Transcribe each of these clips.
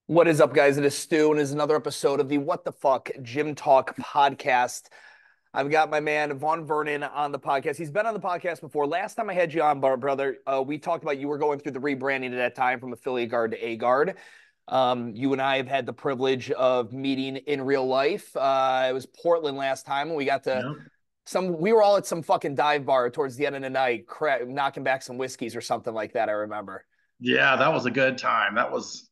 What is up, guys? It is Stu, and it is another episode of the What the Fuck Gym Talk podcast. I've got my man Vaughn Vernon on the podcast. He's been on the podcast before. Last time I had you on, brother, we talked about you were going through the rebranding at that time from Affiliate Guard to AGuard. You and I have had the privilege of meeting in real life. It was Portland last time, and we got to Yep. we were all at some fucking dive bar towards the end of the night, knocking back some whiskeys or something like that. I remember. Yeah, that was a good time. That was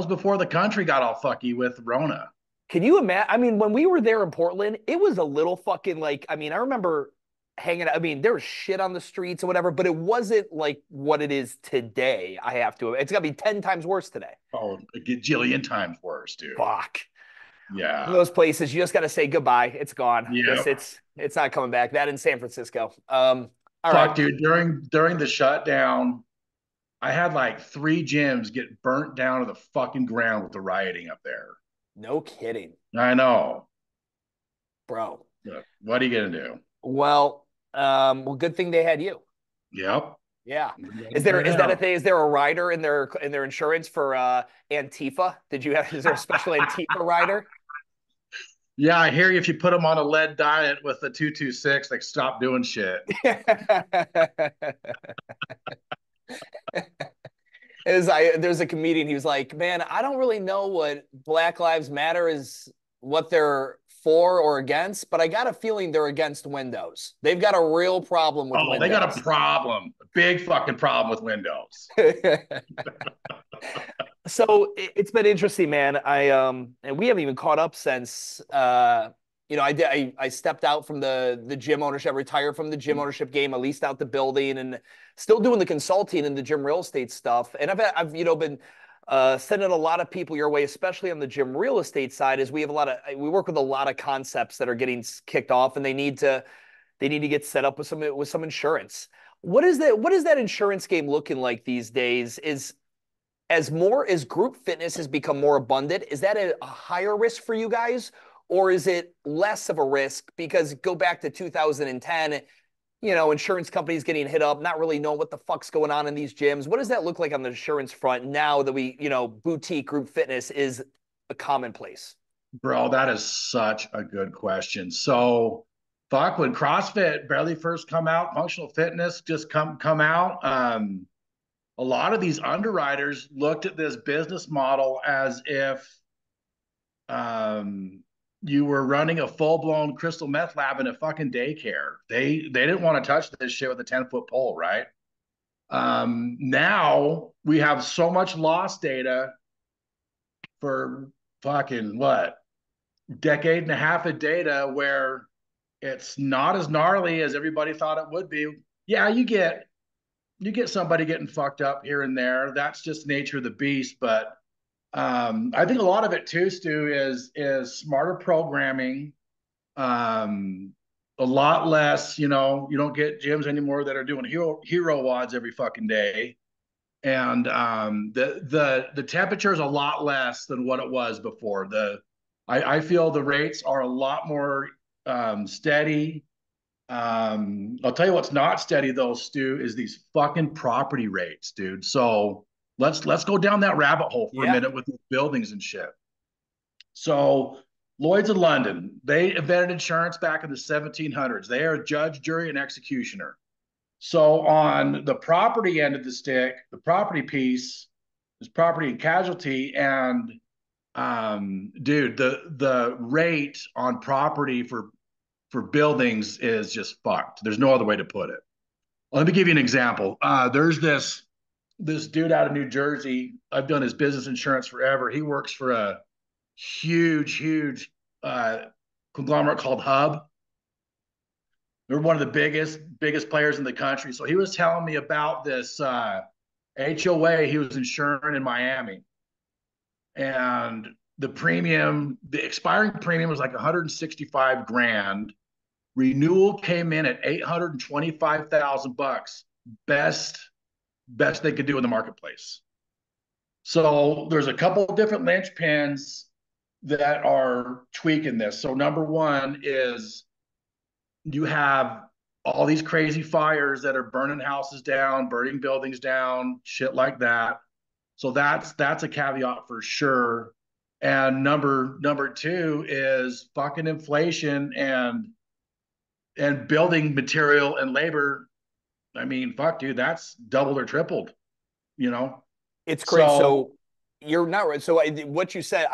before the country got all fucky with Rona. Can you imagine? I mean, when we were there in Portland, it was a little fucking like, I mean, I remember hanging out. I mean, there was shit on the streets or whatever, but it wasn't like what it is today. I have to. It's got to be 10 times worse today. Oh, a gajillion times worse, dude. Fuck. One of Yeah. those places you just got to say goodbye. It's gone. Just Yeah. it's not coming back. That in San Francisco. All right. Fuck, dude. During the shutdown, I had like three gyms get burnt down to the fucking ground with the rioting up there. No kidding, I know. bro. But what are you gonna do? Well, good thing they had you. Yep. Yeah. We gotta Is figure it that a out. thing? Is there a rider in their insurance for Antifa? Is there a special Antifa rider? Yeah, I hear you. If you put them on a lead diet with the 226, they stop doing shit. There's a comedian, he was like, man, I don't really know what Black Lives Matter is, what they're for or against, but I got a feeling they're against Windows. They've got a real problem with Oh, they got Windows. a problem, a big fucking problem with Windows. So it's been interesting, man. And we haven't even caught up since I stepped out from the gym ownership, retired from the gym ownership game, I leased out the building and still doing the consulting and the gym real estate stuff. And I've been sending a lot of people your way, especially on the gym real estate side, as we work with a lot of concepts that are getting kicked off and they need to get set up with some insurance. What is that insurance game looking like these days? As group fitness has become more abundant, is that a higher risk for you guys, or is it less of a risk? Because go back to 2010, insurance companies getting hit up, not really knowing what the fuck's going on in these gyms. What does that look like on the insurance front now that boutique group fitness is a commonplace? Bro, that is such a good question. So, fuck, when CrossFit barely first come out, functional fitness just come out. A lot of these underwriters looked at this business model as if um, you were running a full blown crystal meth lab in a fucking daycare. They didn't want to touch this shit with a 10-foot pole, right? Now we have so much loss data for fucking what, decade and a half of data where it's not as gnarly as everybody thought it would be. Yeah, you get somebody getting fucked up here and there. That's just nature of the beast. But I think a lot of it too, Stu, is smarter programming. A lot less, you don't get gyms anymore that are doing hero wads every fucking day. And the temperature is a lot less than what it was before. I feel the rates are a lot more steady. I'll tell you what's not steady though, Stu, is these fucking property rates, dude. So let's go down that rabbit hole for a Yeah. minute with these buildings and shit. So Lloyd's of London, they invented insurance back in the 1700s. They are judge, jury, and executioner. So on the property end of the stick, the property piece is property and casualty, and dude, the rate on property for buildings is just fucked. There's no other way to put it. Let me give you an example. There's this dude out of New Jersey. I've done his business insurance forever. He works for a huge uh, conglomerate called Hub. They're one of the biggest players in the country. So he was telling me about this HOA he was insuring in Miami, and the expiring premium was like 165 grand. Renewal came in at 825,000 bucks. Best they could do in the marketplace. So there's a couple of different linchpins that are tweaking this. So number one is you have all these crazy fires that are burning houses down, burning buildings down, shit like that. So that's a caveat for sure. And number two is fucking inflation and building material and labor. I mean, fuck, dude, that's doubled or tripled, you know? It's great. So So you're not right. So what you said,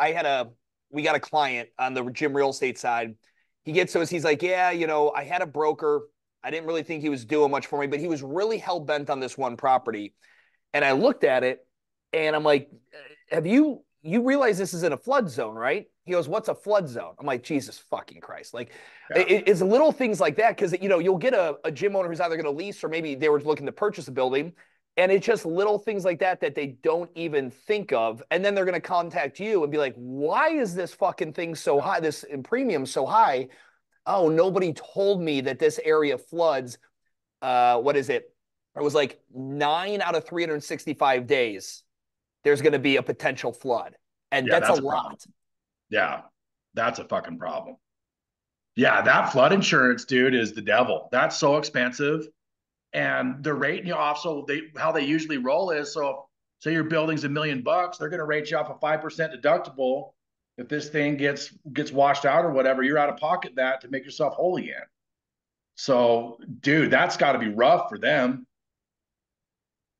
we got a client on the gym real estate side. He's like, yeah, I had a broker. I didn't really think he was doing much for me, but he was really hell bent on this one property. And I looked at it and I'm like, you realize this is in a flood zone, right? He goes, what's a flood zone? I'm like, Jesus fucking Christ. Like, yeah, it's little things like that because, you'll get a gym owner who's either going to lease or maybe they were looking to purchase a building. And it's just little things like that that they don't even think of. And then they're going to contact you and be like, why is this fucking thing so yeah, high? This premium so high? Oh, nobody told me that this area floods. What is it? It was like 9 out of 365 days, there's going to be a potential flood. And yeah, that's a that's a problem. lot. Yeah, that's a fucking problem. Yeah, that flood insurance, dude, is the devil. That's so expensive. And they're rating you off. So how they usually roll is, so if, say your building's $1 million, they're going to rate you off a 5% deductible. If this thing gets washed out or whatever, you're out of pocket that to make yourself whole again. So, dude, that's got to be rough for them.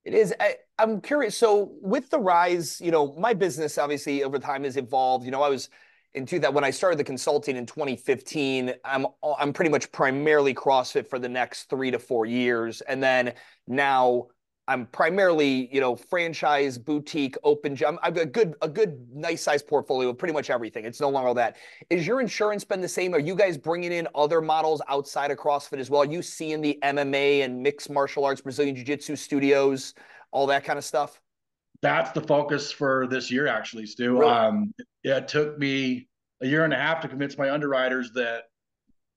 It is. I'm curious. So with the rise, my business obviously over time has evolved. I was into that when I started the consulting in 2015. I'm pretty much primarily CrossFit for the next 3 to 4 years, and then now I'm primarily franchise, boutique, open gym. I've got a good nice size portfolio of pretty much everything. It's no longer all that. Is your insurance been the same? Are you guys bringing in other models outside of CrossFit as well? Are you seeing the MMA and mixed martial arts, Brazilian Jiu-Jitsu studios, all that kind of stuff? That's the focus for this year, actually, Stu. Really? Yeah, it took me a year and a half to convince my underwriters that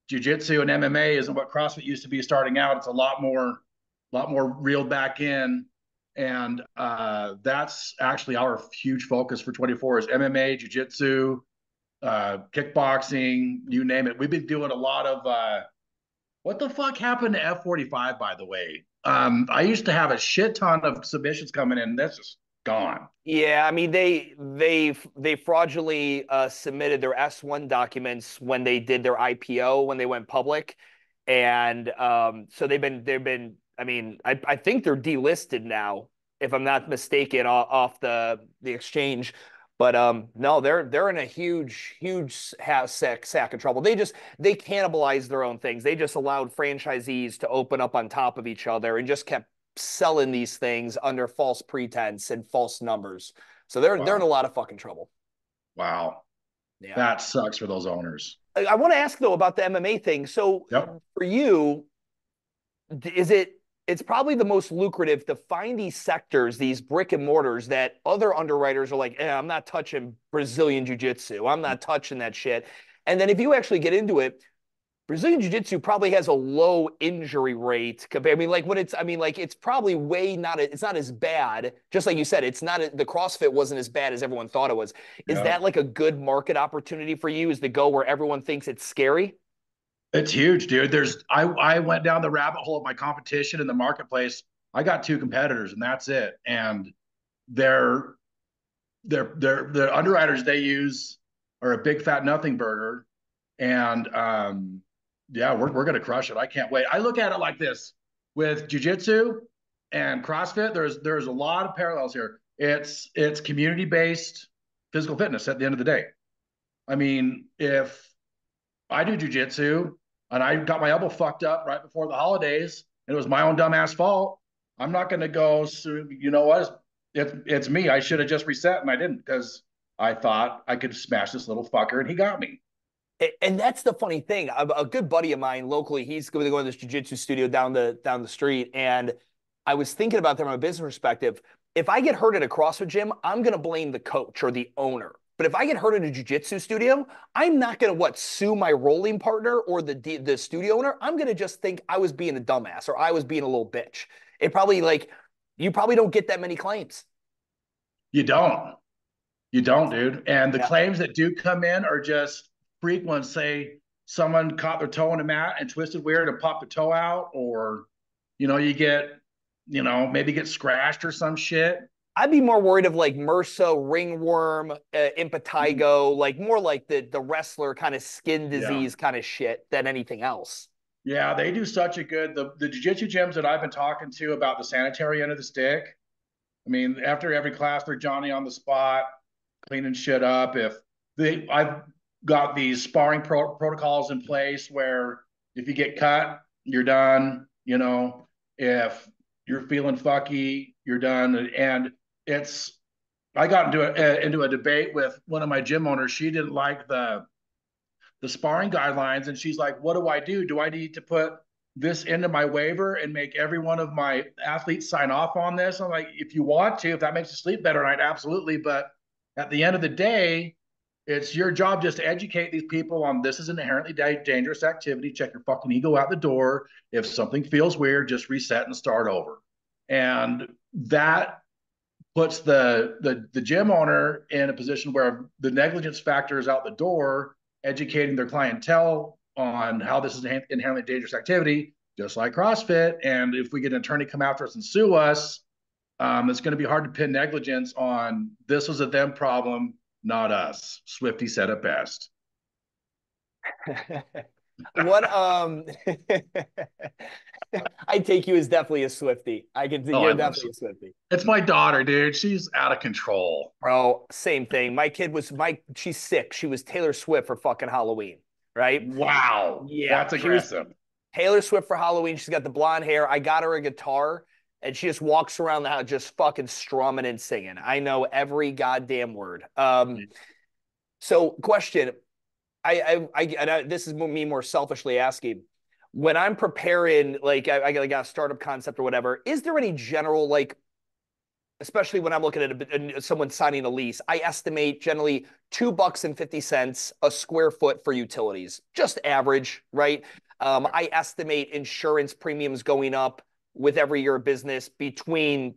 jiu-jitsu and MMA isn't what CrossFit used to be starting out. It's a lot more reeled back in. And that's actually our huge focus for 24 is MMA, jiu-jitsu, kickboxing, you name it. We've been doing a lot of what the fuck happened to F45, by the way? I used to have a shit ton of submissions coming in. That's just gone. Yeah, I mean they fraudulently submitted their S1 documents when they did their IPO when they went public, and so they've been. I mean, I think they're delisted now, if I'm not mistaken, off the exchange. But no, they're in a huge sack of trouble. They cannibalized their own things. They just allowed franchisees to open up on top of each other and just kept selling these things under false pretense and false numbers. So they're in a Wow. lot of fucking trouble. Wow. Yeah. That sucks for those owners. I want to ask though about the MMA thing. So Yep. for you, is it's probably the most lucrative to find these sectors, these brick and mortars that other underwriters are like, I'm not touching Brazilian jiu-jitsu. I'm not touching that shit. And then if you actually get into it, Brazilian Jiu-Jitsu probably has a low injury rate compared. I mean, like it's probably it's not as bad. Just like you said, it's not the CrossFit wasn't as bad as everyone thought it was. Is Yeah. that like a good market opportunity for you? Is to go where everyone thinks it's scary? It's huge, dude. I went down the rabbit hole of my competition in the marketplace. I got two competitors and that's it. And their their underwriters they use are a big fat nothing burger. And yeah, we're gonna crush it. I can't wait. I look at it like this with jujitsu and CrossFit. There's a lot of parallels here. It's community based physical fitness at the end of the day. I mean, if I do jujitsu and I got my elbow fucked up right before the holidays and it was my own dumbass fault, I'm not going to go, so, you know what? It's me. I should have just reset and I didn't because I thought I could smash this little fucker and he got me. And that's the funny thing. A good buddy of mine locally, he's going to go to this jiu-jitsu studio down the street. And I was thinking about that from a business perspective. If I get hurt at a CrossFit gym, I'm going to blame the coach or the owner. But if I get hurt at a jiu-jitsu studio, I'm not going to sue my rolling partner or the studio owner. I'm going to just think I was being a dumbass or I was being a little bitch. It probably like you probably don't get that many claims. You don't. You don't, dude. And the Yeah. claims that do come in are just freak ones. Say someone caught their toe in a mat and twisted weird and popped the toe out, or you get, maybe get scratched or some shit. I'd be more worried of like MRSA, ringworm, impetigo, like more like the wrestler kind of skin Yeah. disease kind of shit than anything else. Yeah, they do such a good the jiu-jitsu gyms that I've been talking to about the sanitary end of the stick. I mean, after every class, they're Johnny on the spot, cleaning shit up. If I've got these sparring protocols in place where if you get cut, you're done. You know, if you're feeling fucky, you're done. And it's I got into a debate with one of my gym owners. She didn't like the sparring guidelines, and she's like, "What do I do? Do I need to put this into my waiver and make every one of my athletes sign off on this?" I'm like, "If you want to, if that makes you sleep better at night, absolutely. But at the end of the day, it's your job just to educate these people on this is an inherently dangerous activity. Check your fucking ego out the door. If something feels weird, just reset and start over." And that puts the gym owner in a position where the negligence factor is out the door, educating their clientele on how this is an inherently dangerous activity, just like CrossFit. And if we get an attorney come after us and sue us, it's going to be hard to pin negligence on this was a them problem, not us. Swifty said it best. What I take you as definitely a Swifty. I can Oh, you're I love definitely a Swifty. it's my daughter, dude. She's out of control. Bro, same thing. My kid was she's sick. She was Taylor Swift for fucking Halloween, right? Wow, Yeah, that's she was aggressive. Taylor Swift for Halloween. She's got the blonde hair. I got her a guitar and she just walks around the house just fucking strumming and singing. I know every goddamn word. So question, this is me more selfishly asking. When I'm preparing, like I got a startup concept or whatever, is there any general like especially when I'm looking at someone signing a lease, I estimate generally $2.50 a square foot for utilities, just average, right? I estimate insurance premiums going up with every year of business between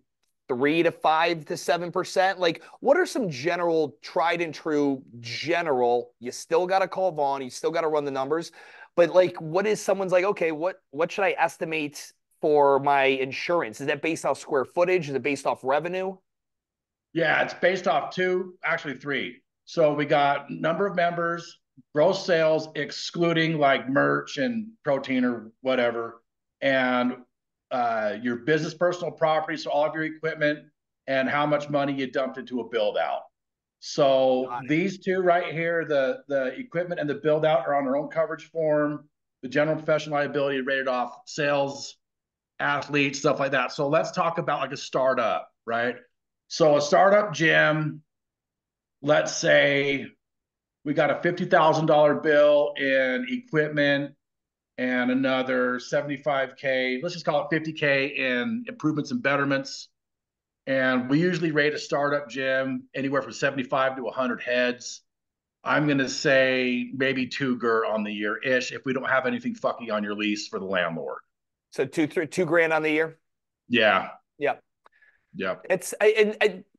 3 to 5 to 7%. Like, what are some general, tried and true general? You still got to call Vaughn, you still got to run the numbers, but like, what is someone's like? Okay, what should I estimate for my insurance? Is that based off square footage? Is it based off revenue? Yeah, it's based off two, actually three. So we got number of members, gross sales, excluding like merch and protein or whatever, and your business personal property, so all of your equipment, and how much money you dumped into a build out. So Got these two right here, the equipment and the build out are on their own coverage form. The general professional liability rated off sales, athletes, stuff like that. So let's talk about like a startup, right? So a startup gym, let's say we got a $50,000 bill in equipment and another 75K, let's just call it 50K in improvements and betterments. And we usually rate a startup gym anywhere from 75 to 100 heads. I'm going to say maybe two on the year ish if we don't have anything fucking on your lease for the landlord. So 2 grand on the year. Yeah. Yeah, Yeah. it's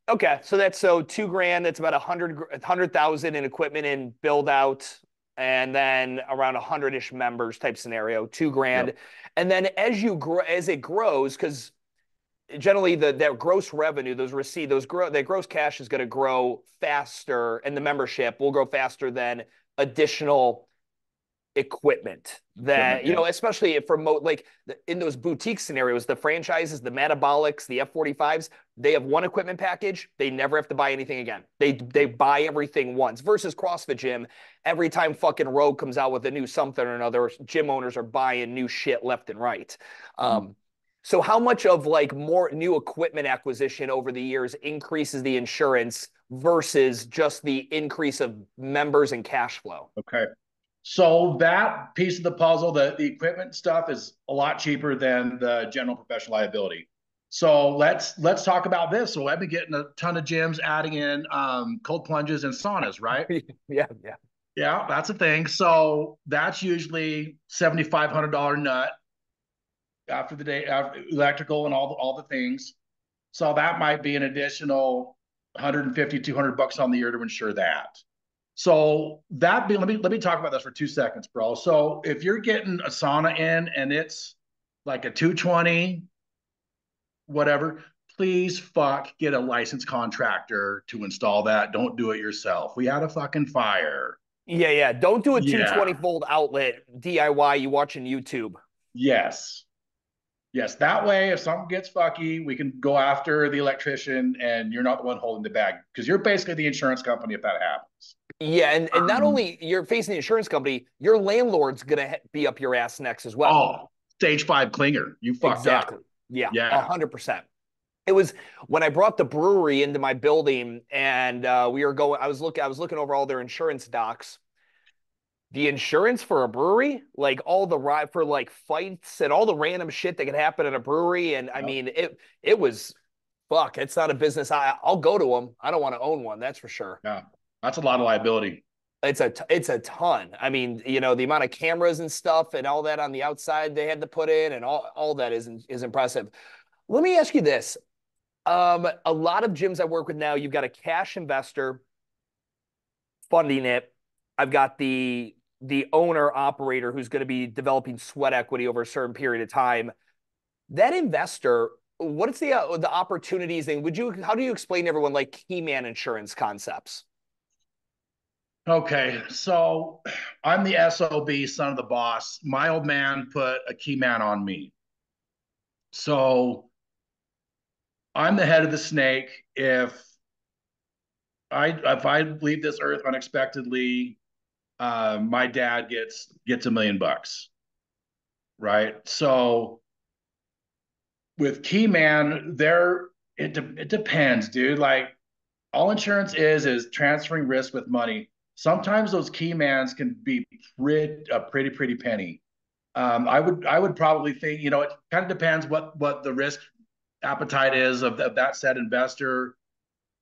okay. So that's 2 grand. That's about 100,000 in equipment and build out, and then around 100-ish members type scenario. 2 grand, Yep. and then as you grow, as it grows, because generally that gross revenue, those receipt, that gross cash is going to grow faster, and the membership will grow faster than additional equipment Equipment. that Yeah. especially if remote like in those boutique scenarios, the franchises, the metabolics, the F45s, they have one equipment package, they never have to buy anything again. They buy everything once versus CrossFit gym, every time fucking Rogue comes out with a new something or another, gym owners are buying new shit left and right. So how much of like more new equipment acquisition over the years increases the insurance versus just the increase of members and cash flow? Okay. So that piece of the puzzle, the equipment stuff is a lot cheaper than the general professional liability. So let's talk about this. So I've been getting a ton of gyms adding in cold plunges and saunas, right? Yeah, yeah. Yeah, that's a thing. So that's usually $7,500 nut after the day after electrical and all the things. So that might be an additional 150, $200 on the year to insure that. So let me talk about this for 2 seconds, bro. So if you're getting a sauna in and it's like a 220, whatever, please fuck get a licensed contractor to install that. Don't do it yourself. We had a fucking fire. Yeah, yeah. Don't do a Yeah. 220-volt outlet DIY you watching YouTube. Yes. Yes. That way, if something gets fucky, we can go after the electrician and you're not the one holding the bag because you're basically the insurance company if that happens. Yeah, and not only you're facing the insurance company, your landlord's gonna be up your ass next as well. Oh, stage five clinger. You fucked up. Exactly. Yeah, Yeah. 100%. It was when I brought the brewery into my building, and we were going. I was looking over all their insurance docs. The insurance for a brewery, like all the ride for like fights and all the random shit that could happen at a brewery, and I Yep. mean it was fuck. It's not a business. I'll go to them. I don't want to own one. That's for sure. Yeah. That's a lot of liability. It's a ton. I mean, you know, the amount of cameras and stuff and all that on the outside they had to put in, and all that is impressive. Let me ask you this. A lot of gyms I work with now, you've got a cash investor funding it. I've got the owner operator who's going to be developing sweat equity over a certain period of time. That investor, what's the opportunities and how do you explain to everyone like key man insurance concepts? Okay, so I'm the SOB, son of the boss. My old man put a key man on me. So I'm the head of the snake. If I leave this earth unexpectedly, my dad gets $1 million, right? So with key man, it depends, dude. Like all insurance is transferring risk with money. Sometimes those key mans can be pretty penny. I would probably think, it kind of depends what the risk appetite is of that said investor.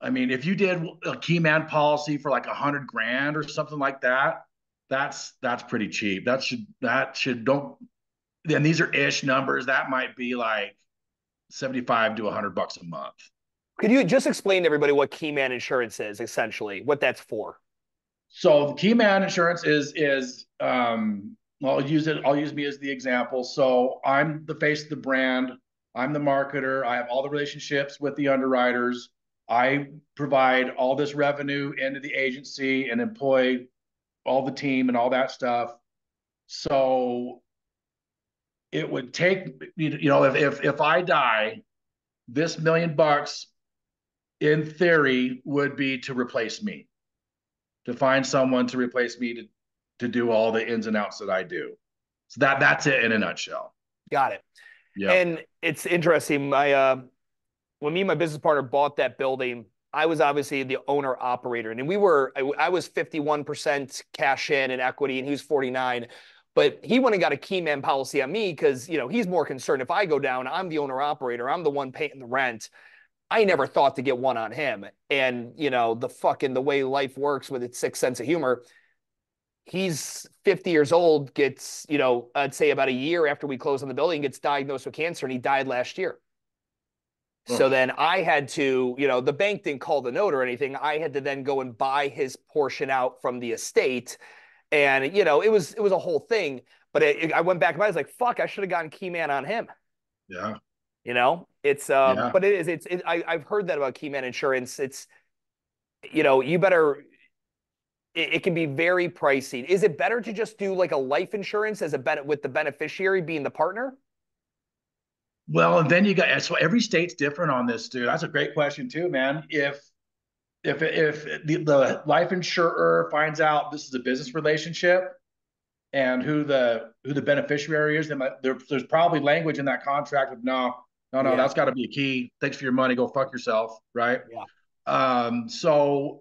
I mean, if you did a key man policy for like 100 grand or something like that, that's pretty cheap. That should don't. Then these are ish numbers. That might be like 75 to $100 a month. Could you just explain to everybody what key man insurance is, essentially, what that's for? So the key man insurance is well, I'll use me as the example. So I'm the face of the brand. I'm the marketer. I have all the relationships with the underwriters. I provide all this revenue into the agency and employ all the team and all that stuff. So it would take, if I die, this $1 million in theory would be to replace me, to find someone to replace me to do all the ins and outs that I do. So that's it in a nutshell. Got it. Yep. And it's interesting. When me and my business partner bought that building, I was obviously the owner operator, and I was 51% cash in and equity, and he was 49. But he went and got a key man policy on me because he's more concerned if I go down, I'm the owner operator, I'm the one paying the rent. I never thought to get one on him. And the way life works with its sick sense of humor, he's 50 years old, gets, I'd say about a year after we closed on the building, gets diagnosed with cancer, and he died last year. So then I had to, the bank didn't call the note or anything. I had to then go and buy his portion out from the estate. And, it was a whole thing. But I went back and I was like, fuck, I should have gotten key man on him. Yeah. It's, Yeah. but I've heard that about key man insurance. It's, you better, it can be very pricey. Is it better to just do like a life insurance with the beneficiary being the partner? Well, and then so every state's different on this, dude. That's a great question too, man. If the life insurer finds out this is a business relationship and who the beneficiary is, then there's probably language in that contract of no, Yeah. that's got to be a key. Thanks for your money. Go fuck yourself, right? Yeah. So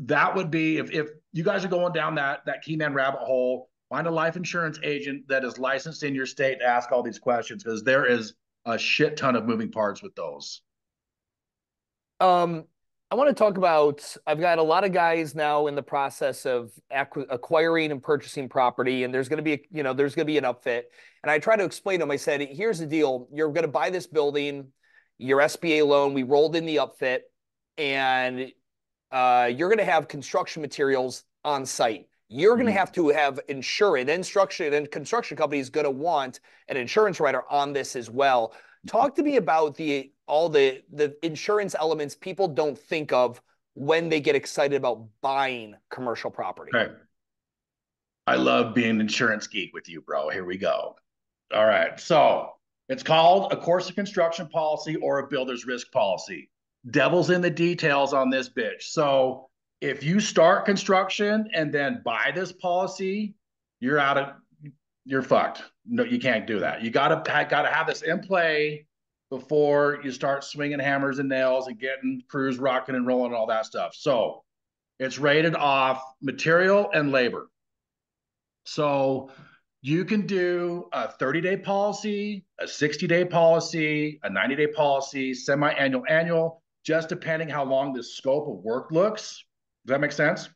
that would be if you guys are going down that key man rabbit hole, find a life insurance agent that is licensed in your state to ask all these questions because there is a shit ton of moving parts with those. Um, I want to talk about, I've got a lot of guys now in the process of acquiring and purchasing property, and there's going to be, there's going to be an upfit. And I try to explain to them, I said, here's the deal. You're going to buy this building, your SBA loan, we rolled in the upfit, and you're going to have construction materials on site. You're going to have insurance, and construction company is going to want an insurance writer on this as well. Talk to me about all the insurance elements people don't think of when they get excited about buying commercial property. Okay. I love being an insurance geek with you, bro. Here we go. All right. So it's called a course of construction policy or a builder's risk policy. Devil's in the details on this bitch. So if you start construction and then buy this policy, you're out of, you're fucked. No, you can't do that. You gotta have this in play before you start swinging hammers and nails and getting crews rocking and rolling and all that stuff. So it's rated off material and labor. So you can do a 30-day policy, a 60-day policy, a 90-day policy, semi-annual, annual, just depending how long the scope of work looks. Does that make sense?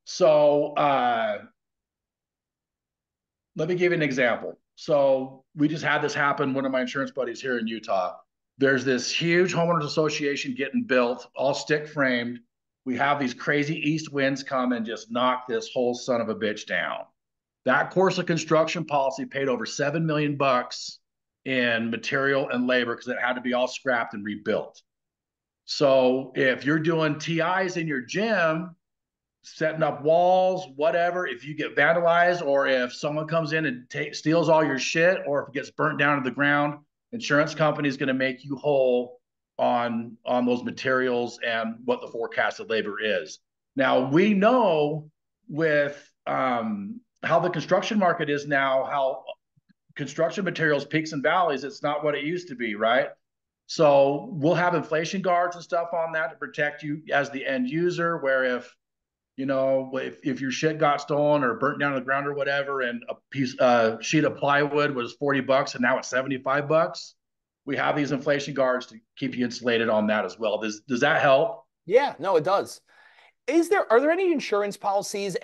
So let me give you an example. So we just had this happen. One of my insurance buddies here in Utah. There's this huge homeowners association getting built, all stick framed. We have these crazy east winds come and just knock this whole son of a bitch down. That course of construction policy paid over $7 million in material and labor because it had to be all scrapped and rebuilt. So if you're doing TIs in your gym, setting up walls, whatever, if you get vandalized or if someone comes in and steals all your shit or if it gets burnt down to the ground, insurance company is going to make you whole on those materials and what the forecasted labor is. Now, we know with how the construction market is now, how construction materials peaks and valleys, it's not what it used to be, right? So we'll have inflation guards and stuff on that to protect you as the end user, where if if your shit got stolen or burnt down to the ground or whatever, and a sheet of plywood was $40 and now it's $75, we have these inflation guards to keep you insulated on that as well. Does that help? Yeah, no, it does. Are there any insurance policies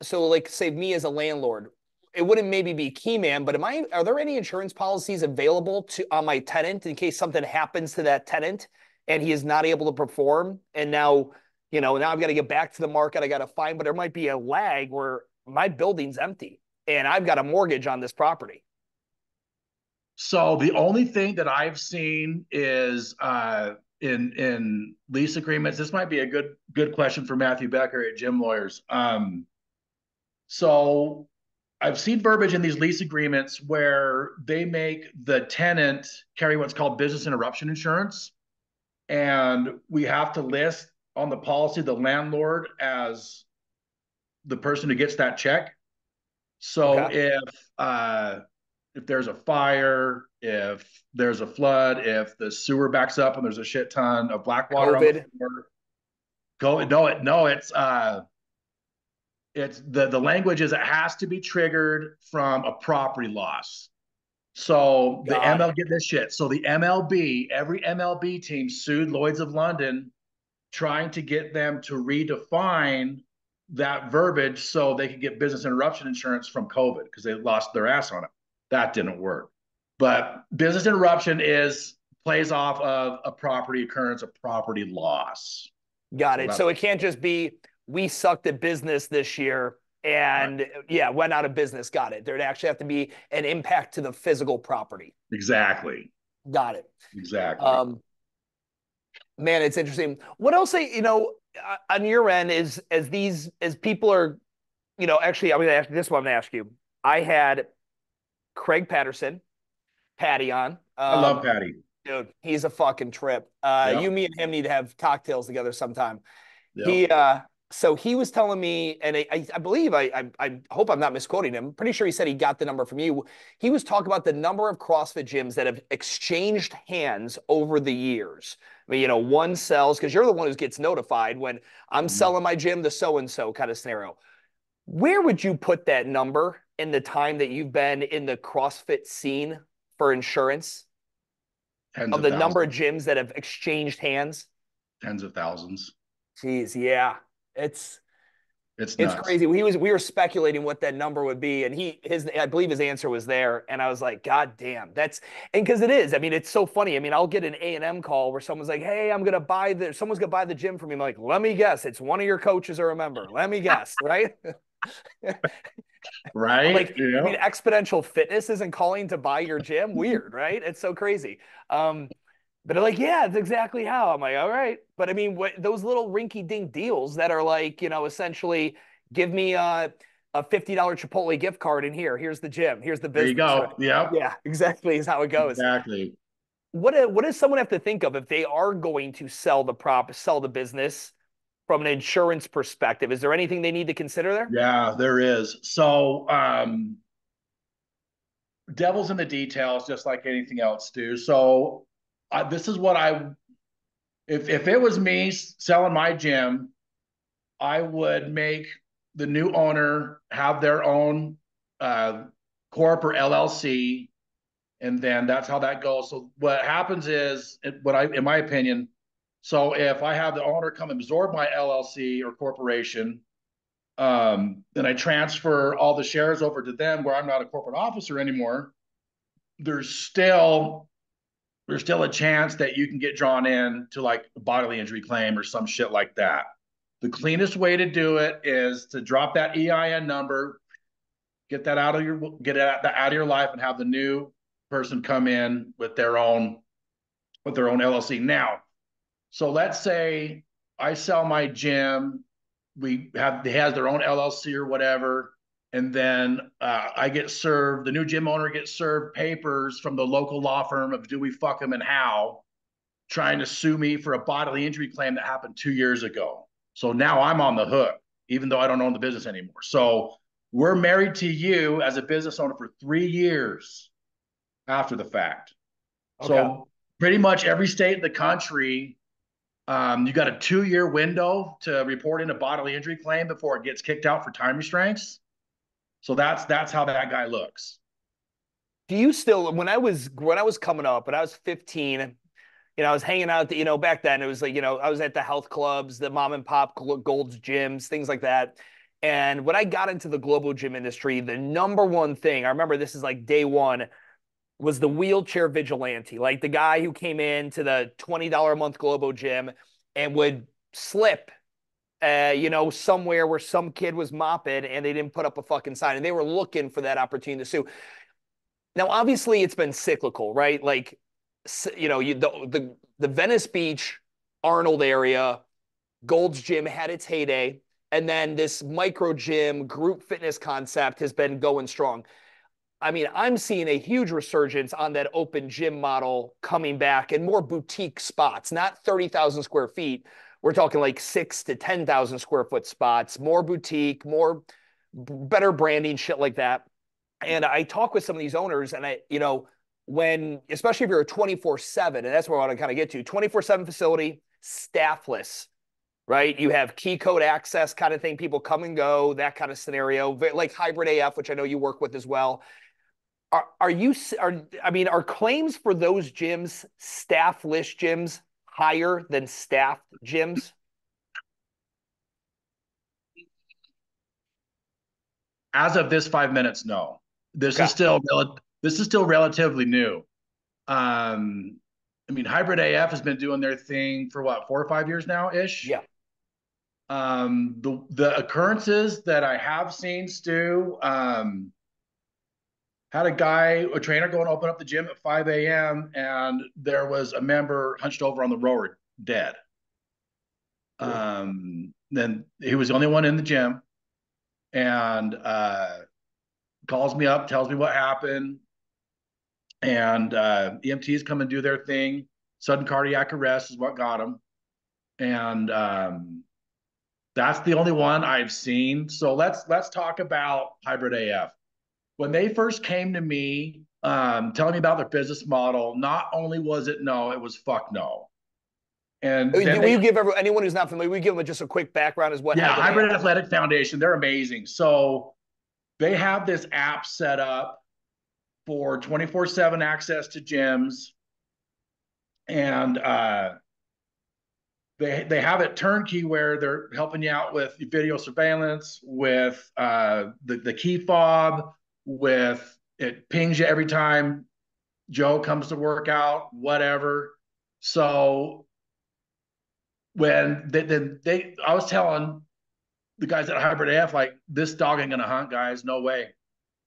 so like say me as a landlord, it wouldn't maybe be key man, but are there any insurance policies available on my tenant in case something happens to that tenant and he is not able to perform? And now I've got to get back to the market. I got to find, but there might be a lag where my building's empty and I've got a mortgage on this property. So the only thing that I've seen is in lease agreements. This might be a good question for Matthew Becker at Gym Lawyers. So I've seen verbiage in these lease agreements where they make the tenant carry what's called business interruption insurance, and we have to list on the policy the landlord as the person who gets that check. So Okay. if there's a fire, if there's a flood, if the sewer backs up and there's a shit ton of black water on the COVID. floor, it's the language is it has to be triggered from a property loss. So the Got ML it. get this shit. So the MLB, every MLB team sued Lloyd's of London trying to get them to redefine that verbiage so they could get business interruption insurance from COVID because they lost their ass on it. That didn't work. But business interruption plays off of a property occurrence, a property loss. Got So it. that's So it can't just be we sucked at business this year right. and yeah, went out of business. Got it. There'd actually have to be an impact to the physical property. Exactly. Got it. Exactly. Um, Man, it's interesting. What else, on your end is as people are, actually, I'm going to ask this one. I'm going to ask you. I had Craig Patterson, Patty on. I love Patty. Dude, he's a fucking trip. Yep. Me and him need to have cocktails together sometime. Yep. He, so he was telling me, and I believe I hope I'm not misquoting him. Pretty sure he said he got the number from you. He was talking about the number of CrossFit gyms that have exchanged hands over the years. I mean, one sells because you're the one who gets notified when I'm selling my gym, the so and so kind of scenario. Where would you put that number in the time that you've been in the CrossFit scene for insurance Tens of of the number of thousands. gyms that have exchanged hands? Tens of thousands. Geez, yeah, it's It's it's nuts. crazy. We were speculating what that number would be, and I believe his answer was there, and I was like, God damn, and because it is. I mean, it's so funny. I mean, I'll get an A&M call where someone's like, Hey, someone's gonna buy the gym from me. I'm like, let me guess, it's one of your coaches or a member. Let me guess, right? I'm Right? like, You you mean know? Exponential Fitness isn't calling to buy your gym? Weird, right? It's so crazy. But they're like, yeah, it's exactly how. I'm like, all right. But I mean, those little rinky-dink deals that are like, essentially, give me a $50 Chipotle gift card in here. Here's the gym. Here's the There you business. Right? go. Yep. Yeah, exactly is how it goes. Exactly. What does someone have to think of if they are going to sell the business from an insurance perspective? Is there anything they need to consider there? Yeah, there is. So, devil's in the details, just like anything else, Stu. So, this is what if it was me selling my gym, I would make the new owner have their own uh, corp or LLC, and then that's how that goes. So what happens is, in my opinion, so if I have the owner come absorb my LLC or corporation, then I transfer all the shares over to them, where I'm not a corporate officer anymore. There's still there's still a chance that you can get drawn in to like a bodily injury claim or some shit like that. The cleanest way to do it is to drop that EIN number, get it out of your life, and have the new person come in with their own LLC. Now, so let's say I sell my gym, they has their own LLC or whatever, and then I get served. The new gym owner gets served papers from the local law firm of Dewey, Fuckham, and Howe, trying to sue me for a bodily injury claim that happened 2 years ago. So now I'm on the hook, even though I don't own the business anymore. So we're married to you as a business owner for 3 years after the fact. Okay. So pretty much every state in the country, you got a 2 year window to report in a bodily injury claim before it gets kicked out for time restraints. So that's how that guy looks. Do you still, when I was coming up, when I was 15, I was hanging out, back then it was like, I was at the health clubs, the mom and pop Gold's gyms, things like that. And when I got into the global gym industry, the number one thing, I remember this is like day one, was the wheelchair vigilante, like the guy who came in to the $20 a month Globo gym and would slip, somewhere where some kid was mopping and they didn't put up a fucking sign and they were looking for that opportunity to sue. Now, obviously, it's been cyclical, right? Like, the Venice Beach, Arnold area, Gold's Gym had its heyday, and then this micro gym group fitness concept has been going strong. I mean, I'm seeing a huge resurgence on that open gym model coming back and more boutique spots, not 30,000 square feet. We're talking like 6 to 10,000 square foot spots, more boutique, more better branding, shit like that. And I talk with some of these owners, and when, especially if you're a 24/7, and that's where I want to kind of get to 24/7 facility, staffless, right? You have key code access kind of thing, people come and go, that kind of scenario, like hybrid AF, which I know you work with as well. Are claims for those gyms, staffless gyms, higher than staffed gyms? As of this 5 minutes, no. This Okay. is still this is still relatively new. I mean, Hybrid AF has been doing their thing for what, 4 or 5 years now ish. Yeah. The occurrences that I have seen, Stu, had a trainer, go and open up the gym at 5 a.m. and there was a member hunched over on the rower, dead. Then he was the only one in the gym, and calls me up, tells me what happened, and EMTs come and do their thing. Sudden cardiac arrest is what got him, and that's the only one I've seen. So let's talk about Hybrid AF. When they first came to me, telling me about their business model, not only was it no, it was fuck no. And then Will you give anyone who's not familiar, we give them just a quick background as what yeah, hybrid AF Hybrid is? Athletic Foundation, they're amazing. So they have this app set up for 24/7 access to gyms, and they have it turnkey where they're helping you out with video surveillance, with the key fob, with it pings you every time Joe comes to work out, whatever. So when I was telling the guys at Hybrid AF, like, this dog ain't gonna hunt, guys. No way.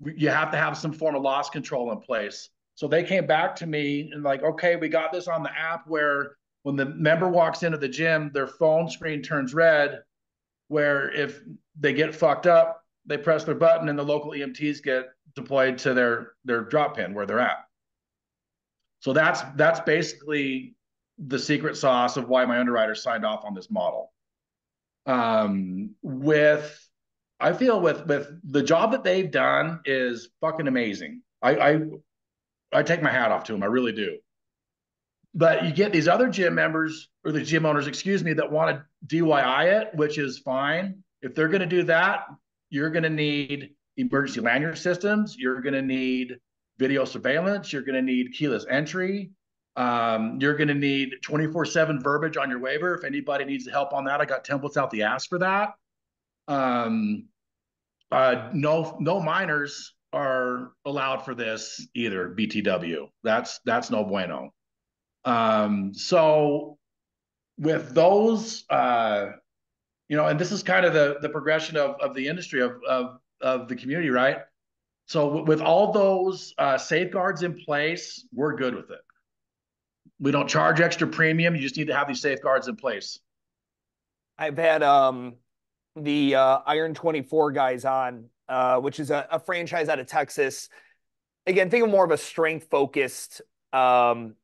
You have to have some form of loss control in place. So they came back to me and like, okay, we got this on the app where when the member walks into the gym, their phone screen turns red, where if they get fucked up, they press their button and the local EMTs get deployed to their drop pin where they're at. So that's basically the secret sauce of why my underwriters signed off on this model. With I feel with the job that they've done is fucking amazing. I take my hat off to them. I really do. But you get these other gym members or the gym owners, excuse me, that want to DIY it, which is fine. If they're going to do that, you're going to need emergency lanyard systems. You're going to need video surveillance. You're going to need keyless entry. You're going to need 24/7 verbiage on your waiver. If anybody needs help on that, I got templates out the ass for that. No minors are allowed for this either. BTW. That's no bueno. So with those, and this is kind of the progression of the industry of the community, right? So with all those safeguards in place, we're good with it. We don't charge extra premium. You just need to have these safeguards in place. I've had the Iron 24 guys on, which is a franchise out of Texas. Again, think of more of a strength focused Globo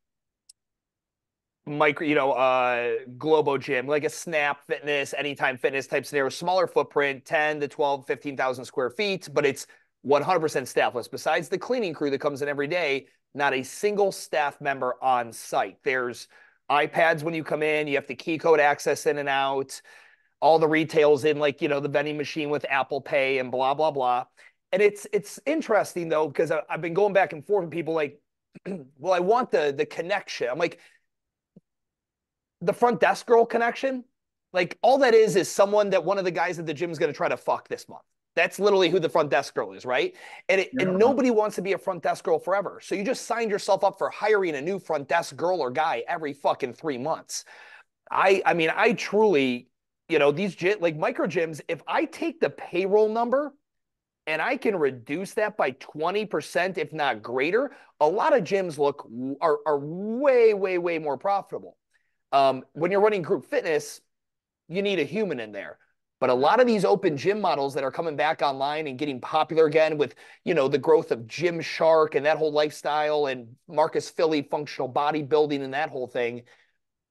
gym, like a Snap Fitness, Anytime Fitness type scenario, smaller footprint, 10 to 12, 15,000 square feet, but it's 100% staffless. Besides the cleaning crew that comes in every day, not a single staff member on site. There's iPads when you come in, you have to key code access in and out, all the retails in, like, the vending machine with Apple Pay and blah, blah, blah. And it's interesting though, because I've been going back and forth with people like, well, I want the connection. I'm like, the front desk girl connection, like all that is someone that one of the guys at the gym is going to try to fuck this month. That's literally who the front desk girl is, right? And nobody wants to be a front desk girl forever. So you just signed yourself up for hiring a new front desk girl or guy every fucking 3 months. I truly, these like micro gyms, if I take the payroll number and I can reduce that by 20%, if not greater, a lot of gyms are way, way, way more profitable. When you're running group fitness, you need a human in there. But a lot of these open gym models that are coming back online and getting popular again with, the growth of Gymshark and that whole lifestyle and Marcus Philly functional bodybuilding and that whole thing,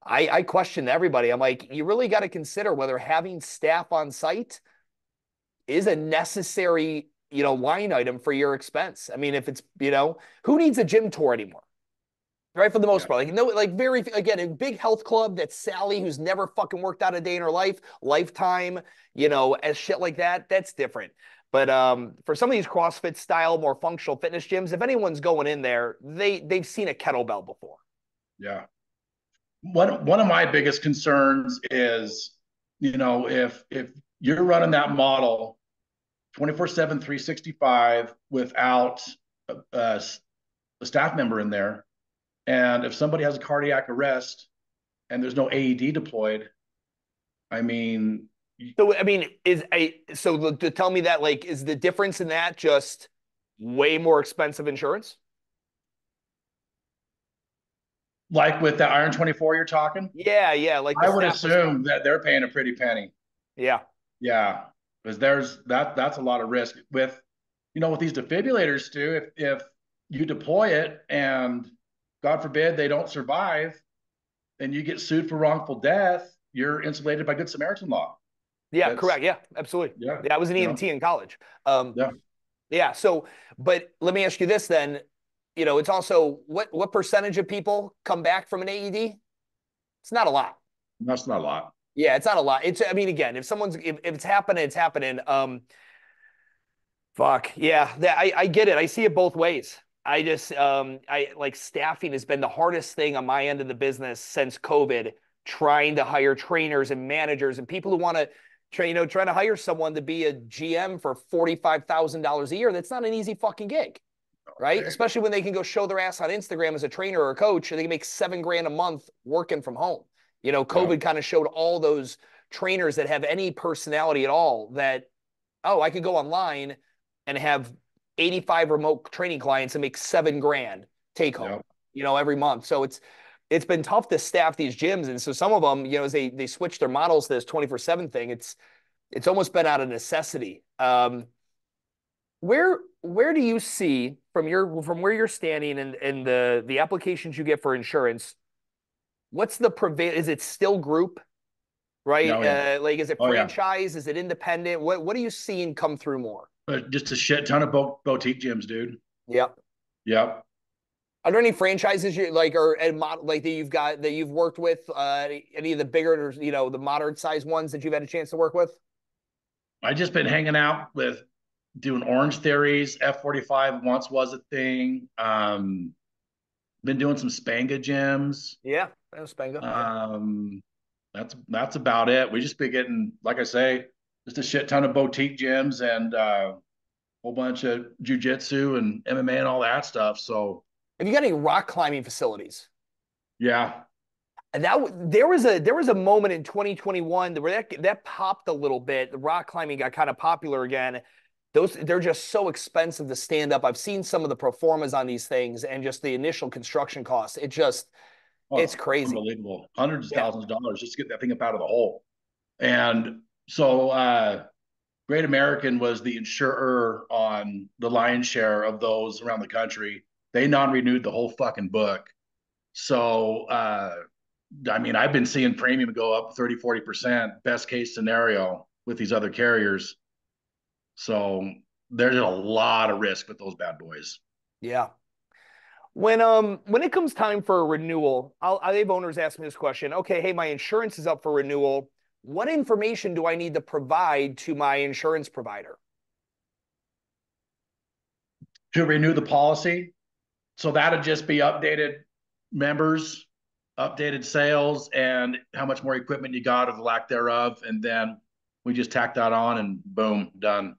I question everybody. I'm like, you really got to consider whether having staff on site is a necessary, line item for your expense. I mean, if it's, who needs a gym tour anymore? Right, for the most part. Again, a big health club that's Sally, who's never fucking worked out a day in her life, lifetime, as shit like that, that's different. But for some of these CrossFit style, more functional fitness gyms, if anyone's going in there, they've seen a kettlebell before. Yeah. One of my biggest concerns is, if you're running that model 24/7, 365 without a staff member in there, and if somebody has a cardiac arrest and there's no AED deployed, I mean. So, to tell me that, like, is the difference in that just way more expensive insurance? Like with the Iron 24 you're talking? Yeah. Like I would assume that they're paying a pretty penny. Yeah. Yeah. Because that's a lot of risk. With these defibrillators too, if you deploy it and God forbid they don't survive and you get sued for wrongful death, you're insulated by Good Samaritan law. Yeah, correct. Yeah, absolutely. Yeah, I was an EMT in college. Yeah. So, but let me ask you this then. It's also what percentage of people come back from an AED? It's not a lot. That's not a lot. Yeah, it's not a lot. Again, if it's happening, it's happening. Fuck. Yeah, I get it. I see it both ways. I just like staffing has been the hardest thing on my end of the business since COVID, trying to hire trainers and managers and people who want to trying to hire someone to be a GM for $45,000 a year. That's not an easy fucking gig, right? Okay. Especially when they can go show their ass on Instagram as a trainer or a coach and they can make $7,000 a month working from home. COVID kind of showed all those trainers that have any personality at all that, oh, I could go online and have 85 remote training clients and make 7 grand take home, Yep. every month. So it's been tough to staff these gyms. And so some of them, as they switch their models to this 24/7 thing, it's almost been out of necessity. Where do you see from where you're standing and the applications you get for insurance? What's the prevail? Is it still group, right? Oh yeah. Like, is it Oh yeah. franchise? Is it independent? What are you seeing come through more? Just a shit ton of boutique gyms, dude. Yep. Yep. Are there any franchises you like, or like that you've worked with? Any of the bigger, the moderate size ones that you've had a chance to work with? I just been hanging out with doing Orange Theories. F45 once was a thing. Been doing some Spanga gyms. Yeah, that was Spango. Yeah. That's about it. We just been getting, like I say, just a shit ton of boutique gyms and a whole bunch of jujitsu and MMA and all that stuff. So Have you got any rock climbing facilities? yeah, And there was a moment in 2021 where that popped a little bit. The rock climbing got kind of popular again. They're just so expensive to stand up. I've seen some of the pro formas on these things and just the initial construction costs. oh, It's it's crazy. unbelievable. Hundreds of Yeah. thousands of dollars just to get that thing up out of the hole. And so Great American was the insurer on the lion's share of those around the country. They non-renewed the whole fucking book. So I mean, I've been seeing premium go up 30, 40%, best case scenario with these other carriers. So there's a lot of risk with those bad boys. Yeah. When it comes time for a renewal, I have owners ask me this question. Okay, hey, my insurance is up for renewal. What information do I need to provide to my insurance provider? To renew the policy, so that'd just be updated members, updated sales, and how much more equipment you got or the lack thereof. And then we just tack that on and boom, done.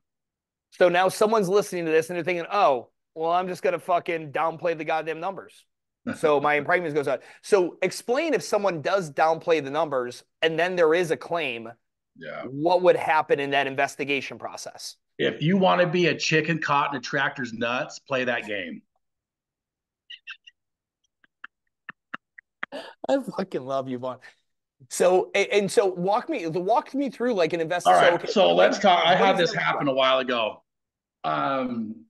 So now someone's listening to this and they're thinking, oh, well, I'm just gonna fucking downplay the goddamn numbers. So my premiums goes up. So explain, if someone does downplay the numbers and then there is a claim, Yeah. what would happen in that investigation process? If you want to be a chicken caught in a tractor's nuts, play that game. I fucking love you, Vaughn. So walk me through like an All investor. So right. okay, So let's talk. I what had this example? happen a while ago. Um,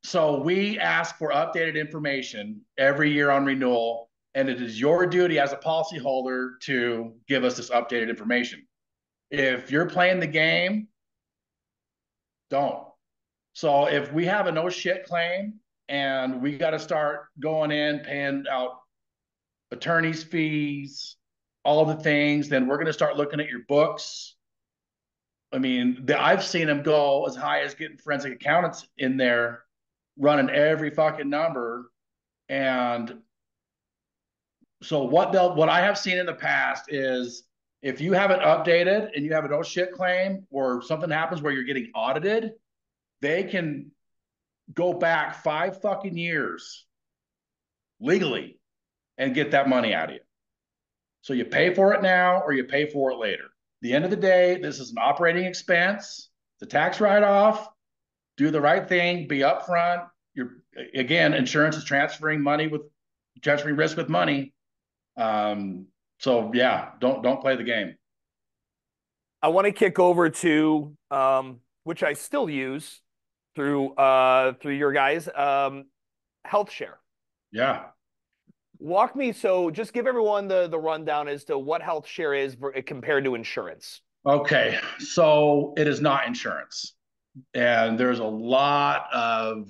so we ask for updated information every year on renewal, and it is your duty as a policyholder to give us this updated information. If you're playing the game, don't. So if we have a no shit claim and we got to start going in paying out attorney's fees, all the things, then we're going to start looking at your books. I mean, I've seen them go as high as getting forensic accountants in there running every fucking number. And so what I have seen in the past is if you haven't updated and you have a no shit claim or something happens where you're getting audited, they can go back 5 fucking years legally and get that money out of you. So you pay for it now or you pay for it later. At the end of the day, this is an operating expense. It's a tax write-off. Do the right thing. Be upfront. Again, insurance is transferring risk with money. So yeah, don't play the game. I want to kick over to which I still use through your guys, health share. Yeah. Walk me, so just give everyone the rundown as to what health share is compared to insurance. Okay. So it is not insurance, and there's a lot of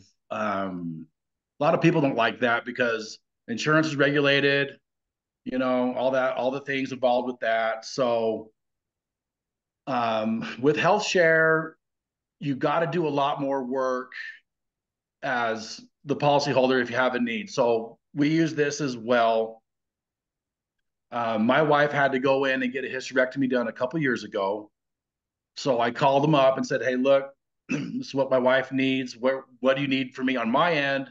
people don't like that because insurance is regulated. All the things involved with that. So with health share, you got to do a lot more work as the policyholder if you have a need. So we use this as well. My wife had to go in and get a hysterectomy done a couple years ago. So I called them up and said, hey, look, this is what my wife needs. What do you need from me on my end?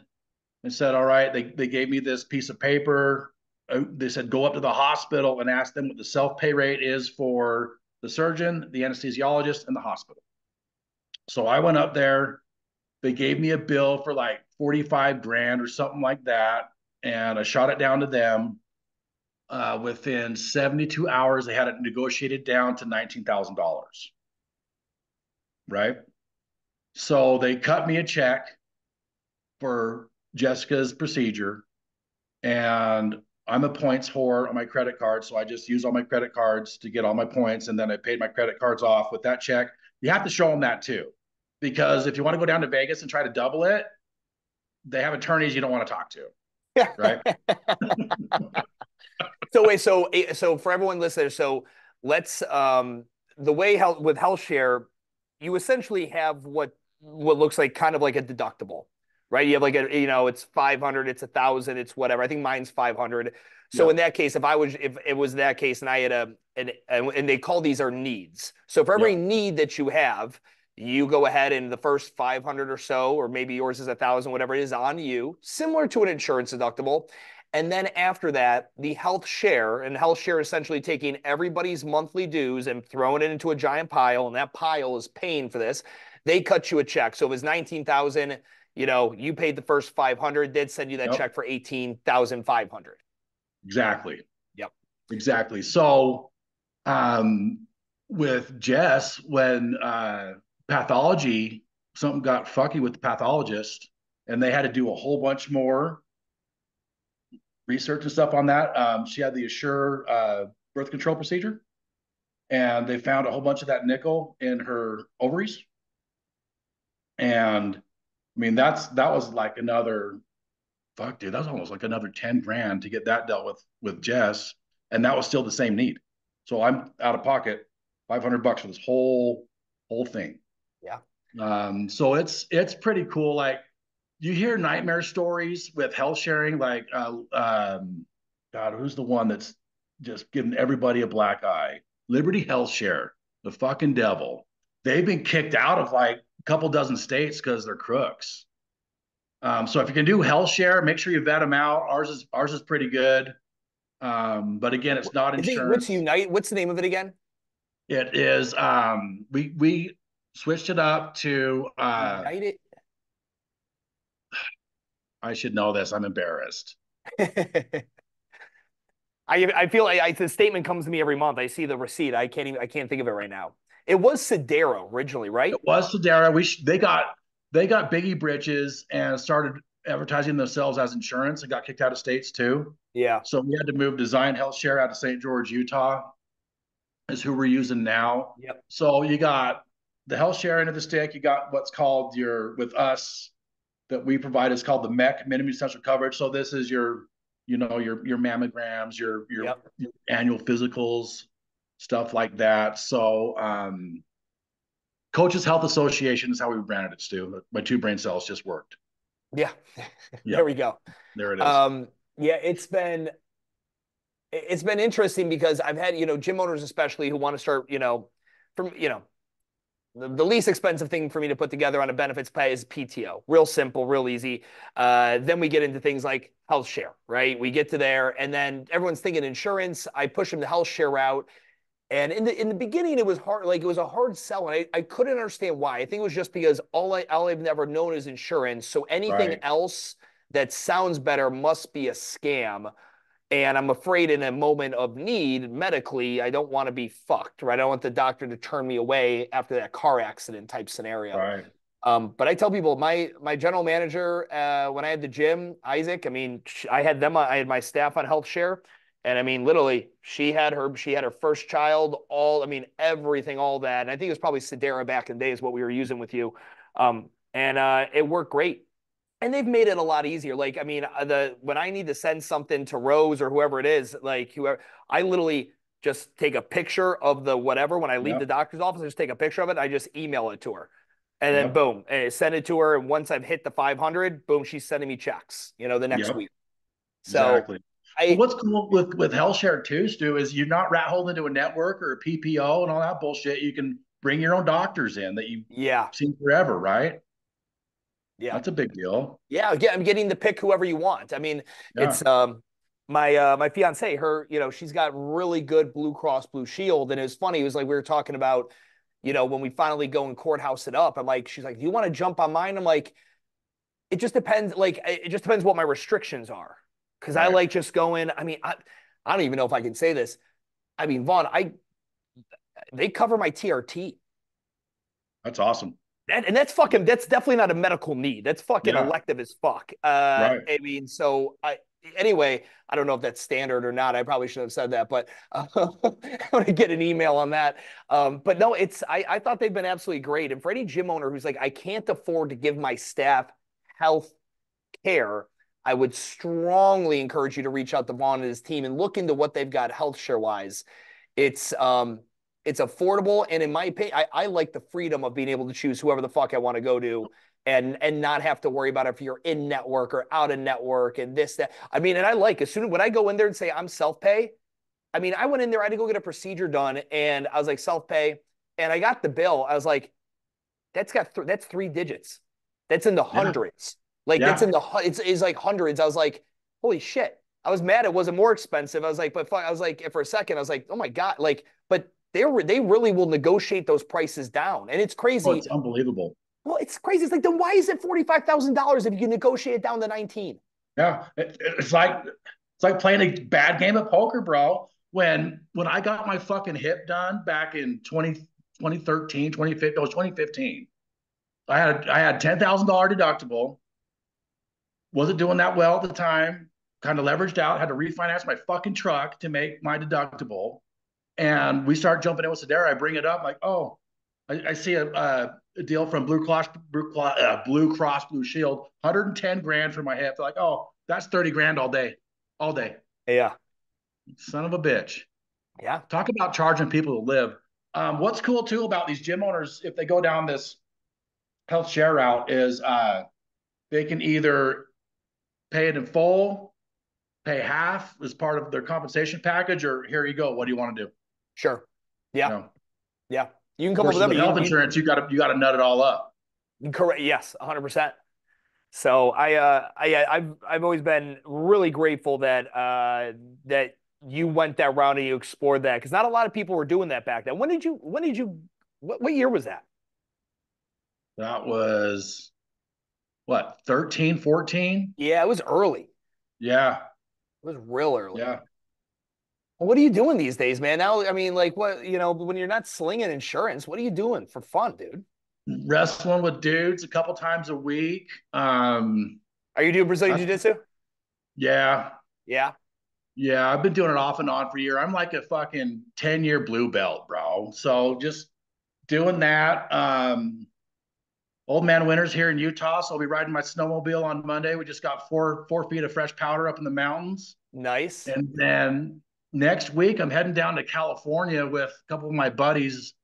And said, all right. They gave me this piece of paper. They said, go up to the hospital and ask them what the self-pay rate is for the surgeon, the anesthesiologist, and the hospital. So I went up there. They gave me a bill for like 45 grand or something like that. And I shot it down to them. Within 72 hours, they had it negotiated down to $19,000. Right. So they cut me a check for Jessica's procedure. And I'm a points whore on my credit card. So I just use all my credit cards to get all my points. And then I paid my credit cards off with that check. You have to show them that too. Because if you want to go down to Vegas and try to double it, they have attorneys you don't want to talk to. Right. So wait, so for everyone listening, so let's the way health with health share, you essentially have what looks like kind of like a deductible, right? You have like a, it's 500, it's 1,000, it's whatever. I think mine's 500. So Yep. in that case, if it was that case and I had and they call these are needs. So for every Yep. need that you have, you go ahead and the first 500 or so, or maybe yours is 1,000, whatever it is on you, similar to an insurance deductible. And then after that, the health share, and health share is essentially taking everybody's monthly dues and throwing it into a giant pile, and that pile is paying for this. They cut you a check. So it was 19,000, you paid the first 500, they'd send you that Yep. check for 18,500. Exactly. Yep. Exactly. So um, with Jess, when pathology, something got fucky with the pathologist, and they had to do a whole bunch more research and stuff on that. She had the Assure birth control procedure, and they found a whole bunch of that nickel in her ovaries. And I mean, that was like another fuck, dude. That was almost like another 10 grand to get that dealt with Jess, and that was still the same need. So I'm out of pocket $500 for this whole thing. Yeah. So it's pretty cool. Like you hear nightmare stories with health sharing, like God, who's the one that's just giving everybody a black eye? Liberty Health Share, the fucking devil. They've been kicked out of like a couple dozen states because they're crooks. So if you can do health share, make sure you vet them out. Ours is pretty good. But again, it's not Is it what's insurance. Unite? What's the name of it again? It is we switched it up to United. I should know this. I'm embarrassed. I feel like the statement comes to me every month. I see the receipt. I can't think of it right now. It was Sedero originally, It right? was Sedera. They got Biggie Britches and started advertising themselves as insurance and got kicked out of states too. Yeah. So we had to move Design Health Share out of St. George, Utah, is who we're using now. Yep. So you got the health share end of the stick. You got what's called your with us that we provide is called the MEC, minimum essential coverage. So this is your mammograms, Yep. your annual physicals, stuff like that. So Coaches Health Association is how we branded it, Stu. My two brain cells just worked. Yeah. There Yep, we go. there it is. Yeah, it's been interesting because I've had, gym owners especially who want to start, from, the least expensive thing for me to put together on a benefits pay is PTO. Real simple, real easy. Then we get into things like health share, right? We get to there and then everyone's thinking insurance. I push them the health share route. And in the beginning, it was hard, like it was a hard sell. And I couldn't understand why. I think it was just because all I've never known is insurance. So anything Right, else that sounds better must be a scam. And I'm afraid in a moment of need medically, I don't want to be fucked, right? I don't want the doctor to turn me away after that car accident type scenario. right. But I tell people, my general manager, when I had the gym, Isaac, I mean, I had my staff on health share. And I mean, literally, she had her first child, I mean, everything, all that. And I think it was probably Sedera back in the day is what we were using with you. And it worked great. And they've made it a lot easier. Like, I mean, when I need to send something to Rose or whoever it is, like whoever, I literally just take a picture of the whatever. When I leave the Yep, doctor's office, I just take a picture of it. I just email it to her. And then yep, boom, send it to her. And once I've hit the 500, boom, she's sending me checks, the next yep. week. So Exactly. Well, I, what's cool with health share too, Stu, is you're not rat holed into a network or a PPO and all that bullshit. You can bring your own doctors in that you've yeah, seen forever, right? yeah. That's a big deal. Yeah, I'm getting to pick whoever you want. I mean, Yeah. my fiance, her, she's got really good Blue Cross Blue Shield. And it was funny, it was like we were talking about, when we finally go and courthouse it up. I'm like, she's like, do you want to jump on mine? I'm like, it just depends. Like, it just depends what my restrictions are. Cause I Right. like just going, I mean, I don't even know if I can say this. I mean, Vaughn, they cover my TRT. That's awesome. And that's definitely not a medical need. That's fucking Yeah. elective as fuck. Right. I mean, so anyway, I don't know if that's standard or not. I probably should have said that, but I'm gonna get an email on that. But no, I thought they've been absolutely great. And for any gym owner who's like, I can't afford to give my staff health care, I would strongly encourage you to reach out to Vaughn and his team and look into what they've got health share wise. It's um it's affordable, and in my opinion, I like the freedom of being able to choose whoever the fuck I want to go to, and not have to worry about if you're in network or out of network and this that. I mean, and I like as soon as when I go in there and say I'm self pay. I mean, I went in there, I had to go get a procedure done, and I was like self pay, and I got the bill. I was like, that's 3 digits. That's in the Yeah. hundreds. Like that's Yeah. in the it's like hundreds. I was like, holy shit. I was mad it wasn't more expensive. I was like, but fuck, I was like, for a second, I was like, oh my God. Like, but they really will negotiate those prices down. And it's Oh, crazy. it's unbelievable. Well, it's crazy. It's like, then why is it $45,000 if you can negotiate it down to 19? Yeah. It's like playing a bad game of poker, bro. When I got my fucking hip done back in 2013, 2015, it was 2015. I had $10,000 deductible. Wasn't doing that well at the time. Kind of leveraged out. Had to refinance my fucking truck to make my deductible. And we start jumping in with Sedera. I bring it up like, oh, I see a deal from Blue Cross Blue Shield, 110 grand for my hip. They're like, oh, that's 30 grand all day, all day. Yeah. Son of a bitch. Yeah. Talk about charging people to live. What's cool too about these gym owners, if they go down this health share route, is they can either pay it in full, pay half as part of their compensation package, or here you go. What do you want to do? Sure. You Yeah. know, Yeah. You can come up with versus them. with health insurance, you got to nut it all up. Correct. Yes. 100%. So I've always been really grateful that you went that route and you explored that because not a lot of people were doing that back then. What year was that? That was what, 13, 14? Yeah, it was early. Yeah, It was real early. yeah. Well, what are you doing these days, man? Now, I mean, like what, when you're not slinging insurance, what are you doing for fun, dude? Wrestling with dudes a couple times a week. Are you doing Brazilian That's, Jiu-Jitsu? yeah, Yeah. yeah. I've been doing it off and on for a year. I'm like a fucking 10-year blue belt, bro. So just doing that. Old man winters here in Utah, so I'll be riding my snowmobile on Monday. We just got four feet of fresh powder up in the mountains. Nice. And then next week, I'm heading down to California with a couple of my buddies.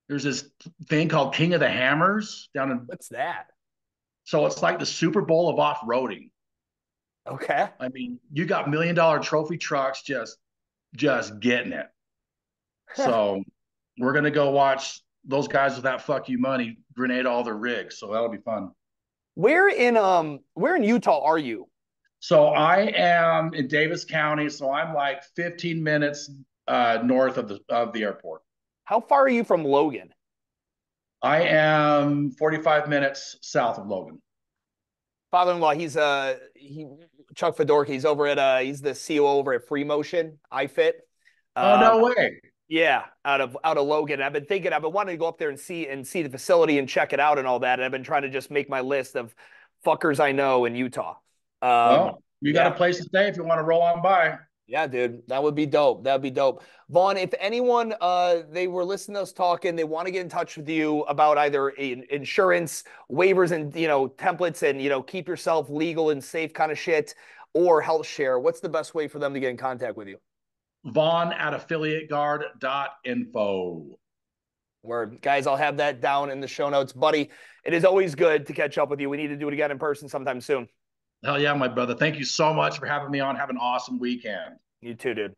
There's this thing called King of the Hammers down in, What's that? so it's like the Super Bowl of off-roading. Okay. I mean, you got $1 million trophy trucks just getting it. So we're gonna go watch those guys with that fuck you money grenade all their rigs. So that'll be fun. Where in Utah are you? So I am in Davis County, so I'm like 15 minutes north of the airport. How far are you from Logan? I am 45 minutes south of Logan. Father-in-law, he Chuck Fedorka, he's the COO over at Free Motion, iFit. Oh Um, no way! yeah, out of Logan. I've been wanting to go up there and see the facility and check it out and all that. And I've been trying to just make my list of fuckers I know in Utah. Well, you got a Yeah. place to stay if you want to roll on by. Yeah, dude, that would be dope. That'd be dope. Vaughn, if anyone they were listening to us talking, they want to get in touch with you about either insurance, waivers and templates and keep yourself legal and safe kind of shit or health share, what's the best way for them to get in contact with you? Vaughn at affiliateguard.info. Word. Guys, I'll have that down in the show notes. Buddy, it is always good to catch up with you. We need to do it again in person sometime soon. Hell yeah, my brother. Thank you so much for having me on. Have an awesome weekend. You too, dude.